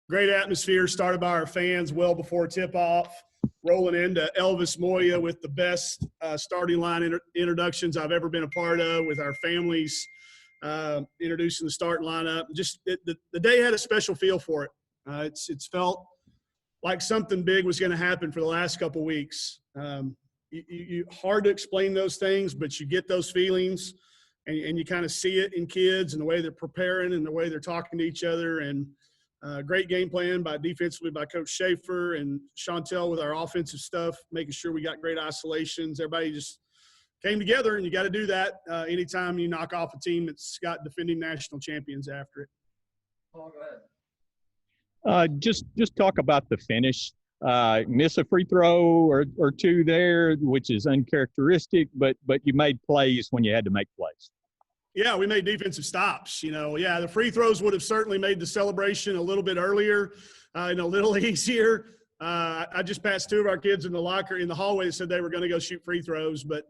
Great atmosphere started by our fans well before tip-off, rolling into Elvis Moya with the best starting line introductions I've ever been a part of, with our families introducing the starting lineup. Just the day had a special feel for it. It's felt like something big was going to happen for the last couple weeks. Hard to explain those things, but you get those feelings, and you kind of see it in kids and the way they're preparing and the way they're talking to each other. And great game plan defensively by Coach Schaefer and Chantel with our offensive stuff, making sure we got great isolations. Everybody just came together, and you got to do that anytime you knock off a team that's got defending national champions after it. Paul, go ahead. Just talk about the finish. Miss a free throw or two there, which is uncharacteristic, but you made plays when you had to make plays. Yeah, we made defensive stops. The free throws would have certainly made the celebration a little bit earlier and a little easier. I just passed two of our kids in the hallway that said they were going to go shoot free throws. But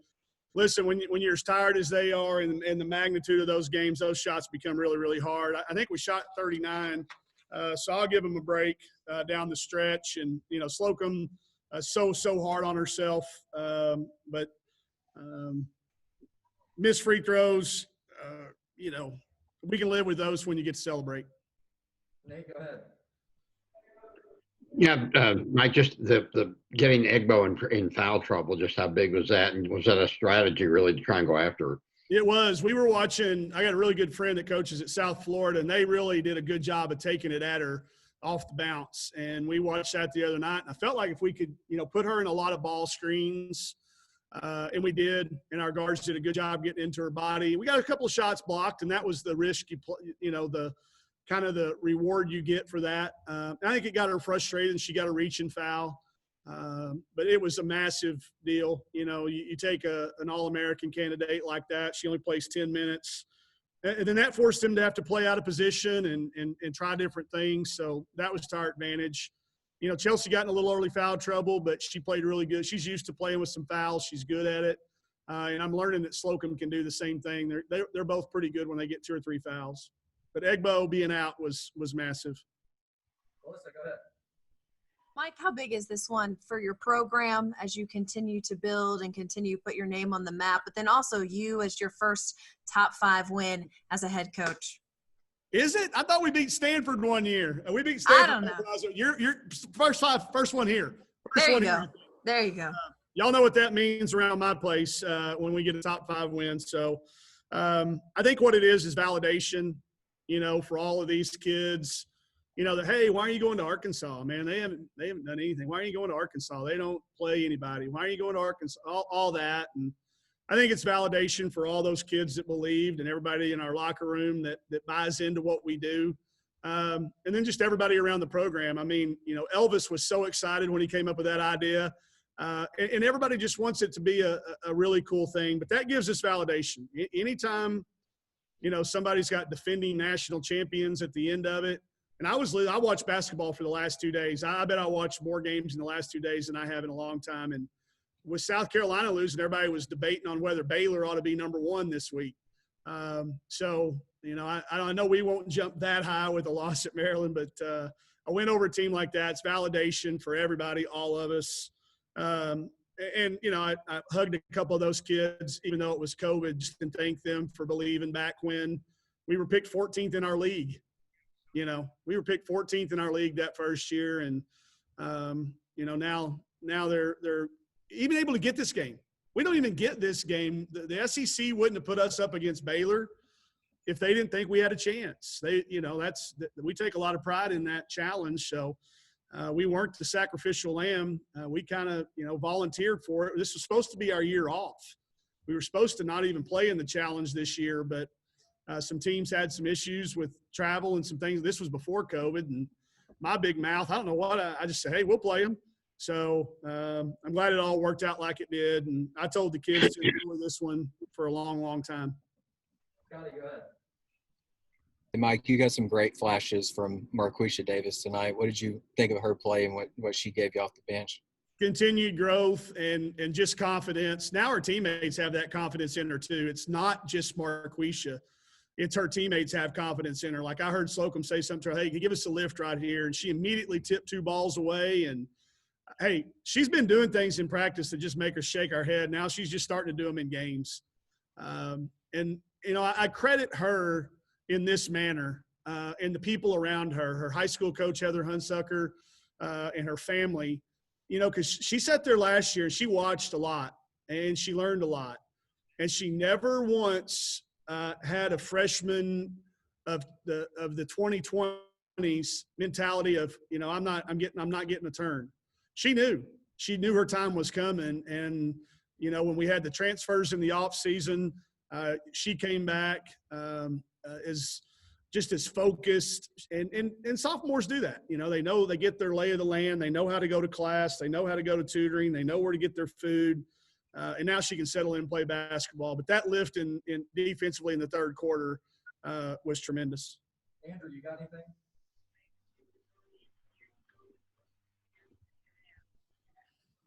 listen, when you're as tired as they are and the magnitude of those games, those shots become really, really hard. I think we shot 39. So I'll give them a break down the stretch. And, Slocum so hard on herself. But missed free throws, we can live with those when you get to celebrate. Nate, go ahead. Yeah, Mike, just the getting Egbo in foul trouble, just how big was that? And was that a strategy really to try and go after her? It was. We were watching – I got a really good friend that coaches at South Florida, and they really did a good job of taking it at her off the bounce. And we watched that the other night, and I felt like if we could, put her in a lot of ball screens, and we did, and our guards did a good job getting into her body. We got a couple of shots blocked, and that was the risk the kind of the reward you get for that. I think it got her frustrated, and she got a reach and foul. But it was a massive deal. You take an All-American candidate like that. She only plays 10 minutes. And then that forced him to have to play out of position and try different things. So that was to our advantage. Chelsea got in a little early foul trouble, but she played really good. She's used to playing with some fouls. She's good at it. And I'm learning that Slocum can do the same thing. They're both pretty good when they get 2 or 3 fouls. But Egbo being out was massive. Melissa, go ahead. Mike, how big is this one for your program as you continue to build and continue to put your name on the map, but then also you as your first top 5 win as a head coach? Is it? I thought we beat Stanford one year. We beat Stanford. I don't know. You're first one here. There you go. There you go. Y'all know what that means around my place when we get a top 5 win. So I think what it is validation, for all of these kids. That, hey, why are you going to Arkansas, man? They haven't done anything. Why are you going to Arkansas? They don't play anybody. Why are you going to Arkansas? All that. And I think it's validation for all those kids that believed and everybody in our locker room that buys into what we do. And then just everybody around the program. I mean, Elvis was so excited when he came up with that idea. And everybody just wants it to be a really cool thing. But that gives us validation. Anytime, somebody's got defending national champions at the end of it. And I watched basketball for the last 2 days. I bet I watched more games in the last 2 days than I have in a long time. And with South Carolina losing, everybody was debating on whether Baylor ought to be number 1 this week. I know we won't jump that high with a loss at Maryland, but a win over a team like that, it's validation for everybody, all of us. I hugged a couple of those kids, even though it was COVID, just to thank them for believing back when we were picked 14th in our league. We were picked 14th in our league that first year, and now they're even able to get this game. We don't even get this game. The SEC wouldn't have put us up against Baylor if they didn't think we had a chance. We take a lot of pride in that challenge. So we weren't the sacrificial lamb. We kind of volunteered for it. This was supposed to be our year off. We were supposed to not even play in the challenge this year, but some teams had some issues with travel and some things. This was before COVID, and my big mouth, I don't know what, I just said, hey, we'll play them. So I'm glad it all worked out like it did. And I told the kids to enjoy this one for a long, long time. Scotty, go ahead. Hey, Mike, you got some great flashes from Marquisha Davis tonight. What did you think of her play and what she gave you off the bench? Continued growth and just confidence. Now our teammates have that confidence in her too. It's not just Marquisha. it's her teammates have confidence in her. Like I heard Slocum say something to her, hey, can you give us a lift right here? And she immediately tipped 2 balls away. And, hey, she's been doing things in practice that just make her shake our head. Now she's just starting to do them in games. And, you know, I credit her in this manner and the people around her, her high school coach, Heather Hunsucker, and her family, you know, because she sat there last year and she watched a lot and she learned a lot. And she never once had a freshman of the 2020s mentality of, you know, I'm not getting a turn. She knew her time was coming. And, you know, when we had the transfers in the off season, she came back as focused, and sophomores do that. You know, they get their lay of the land. They know how to go to class. They know how to go to tutoring. They know where to get their food. And now she can settle in and play basketball. But that lift in defensively in the third quarter was tremendous. Andrew, you got anything?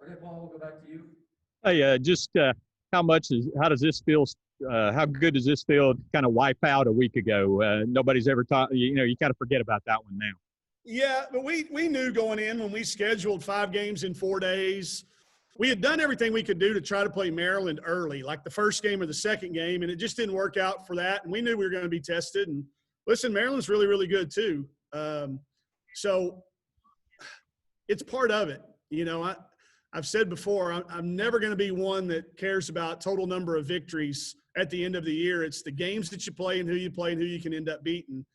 Okay, Paul, we'll go back to you. Hey, just how does this feel? How good does this feel to kind of wipe out a week ago? Nobody's ever taught, you know, you kind of forget about that one now. Yeah, but we knew going in when we scheduled 5 games in 4 days, we had done everything we could do to try to play Maryland early, like the first game or the second game, and it just didn't work out for that. And we knew we were going to be tested. And listen, Maryland's really, really good too. So it's part of it. You know, I've said before, I'm never going to be one that cares about total number of victories at the end of the year. It's the games that you play and who you play and who you can end up beating.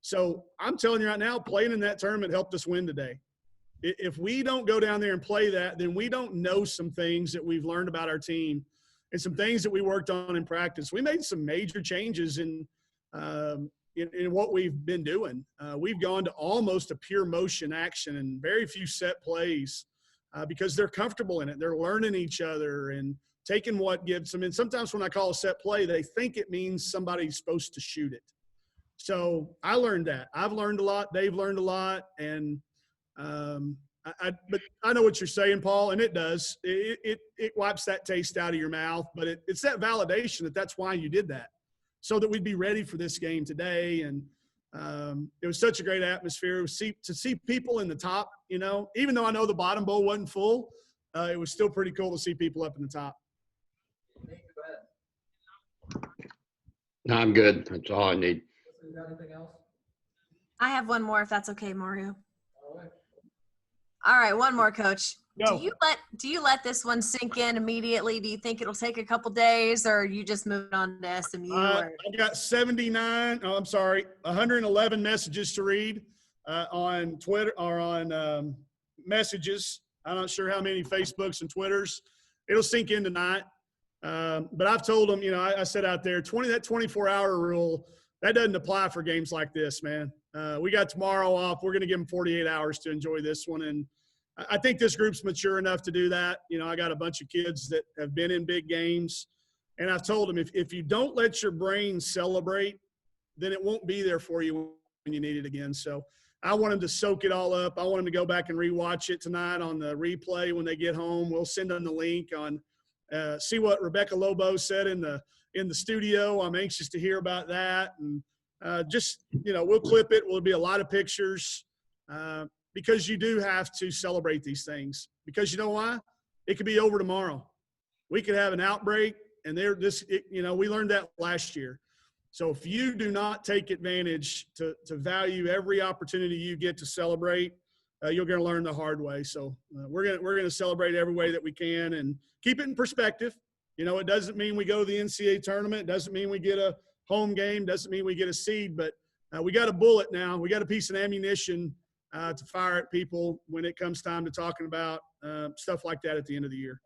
So I'm telling you right now, playing in that tournament helped us win today. If we don't go down there and play that, then we don't know some things that we've learned about our team and some things that we worked on in practice. We made some major changes in what we've been doing. We've gone to almost a pure motion action and very few set plays because they're comfortable in it. They're learning each other and taking what gives them. And sometimes when I call a set play, they think it means somebody's supposed to shoot it. So I learned that. I've learned a lot. They've learned a lot. And but I know what you're saying, Paul, and it does. It wipes that taste out of your mouth. But it's that validation that's why you did that, so that we'd be ready for this game today. And it was such a great atmosphere to see people in the top. You know, even though I know the bottom bowl wasn't full, it was still pretty cool to see people up in the top. Nate, go ahead. No, I'm good. That's all I need. You got anything else? I have one more, if that's okay, Mario. All right. All right, one more, Coach. Go. Do you let this one sink in immediately? Do you think it'll take a couple days, or you just move on to SMU? I got 111 messages to read on Twitter or on messages. I'm not sure how many Facebooks and Twitters. It'll sink in tonight. But I've told them, you know, I said out there, that 24-hour rule, that doesn't apply for games like this, man. We got tomorrow off. We're going to give them 48 hours to enjoy this one. And I think this group's mature enough to do that. You know, I got a bunch of kids that have been in big games. And I've told them, if you don't let your brain celebrate, then it won't be there for you when you need it again. So I want them to soak it all up. I want them to go back and rewatch it tonight on the replay when they get home. We'll send them the link on see what Rebecca Lobo said in the studio. I'm anxious to hear about that. And just, you know, we'll clip it. Will be a lot of pictures because you do have to celebrate these things. Because you know why? It could be over tomorrow. We could have an outbreak, and you know, we learned that last year. So if you do not take advantage to value every opportunity you get to celebrate, you're going to learn the hard way. So we're going to celebrate every way that we can and keep it in perspective. You know, it doesn't mean we go to the NCAA tournament. It doesn't mean we get a home game. Doesn't mean we get a seed. But we got a bullet now. We got a piece of ammunition to fire at people when it comes time to talking about stuff like that at the end of the year.